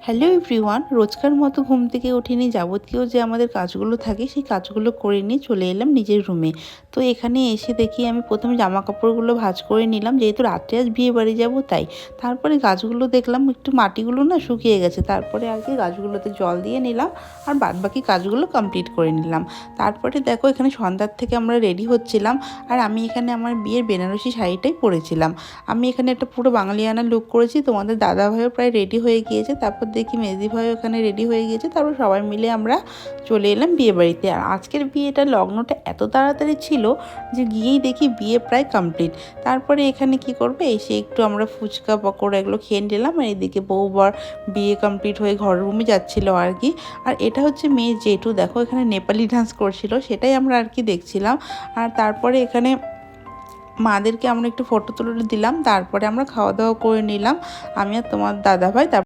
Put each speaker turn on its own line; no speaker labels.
Hello everyone, রোজকার মতো ঘুম থেকে উঠিনি, যাবতীয় যে আমাদের কাজগুলো থাকে সেই কাজগুলো করে নিয়ে চলে এলাম নিজের রুমে। তো এখানে এসে দেখি আমি প্রথমে জামা কাপড়গুলো ভাঁজ করে নিলাম, যেহেতু রাত্রে আজ বিয়ে বাড়ি যাবো তাই। তারপরে গাছগুলো দেখলাম একটু মাটিগুলো না শুকিয়ে গেছে, তারপরে আর কি গাছগুলোতে জল দিয়ে নিলাম আর বাদবাকি কাজগুলো কমপ্লিট করে নিলাম। তারপরে দেখো এখানে সন্ধ্যার থেকে আমরা রেডি হচ্ছিলাম, আর আমি এখানে আমার বিয়ের বেনারসি শাড়িটাই পরেছিলাম। আমি এখানে একটা পুরো বাঙালিয়ানা লুক করেছি। তোমাদের দাদা ভাইও প্রায় রেডি হয়ে গিয়েছে, তারপর দেখি মেহেদি ভাই ওখানে রেডি হয়ে গিয়েছে, তারপর সবাই মিলে আমরা চলে এলাম বিয়ে বাড়িতে। আর আজকের বিয়েটা লগ্নটা এত তাড়াতাড়ি ছিল যে গিয়েই দেখি বিয়ে প্রায় কমপ্লিট। তারপরে এখানে কি করবে, এসে একটু আমরা ফুচকা পকোড়া এগুলো খেয়ে নিলাম, আর এদিকে বউবার বিয়ে কমপ্লিট হয়ে ঘরের রুমে যাচ্ছিল আর কি। আর এটা হচ্ছে মেয়ে জেঠু, দেখো এখানে নেপালি ডান্স করছিল, সেটাই আমরা আর কি দেখছিলাম। আর তারপরে এখানে মাদেরকে আমরা একটু ফটো তুলে দিলাম, তারপরে আমরা খাওয়া দাওয়া করে নিলাম আমি আর তোমার দাদা ভাই।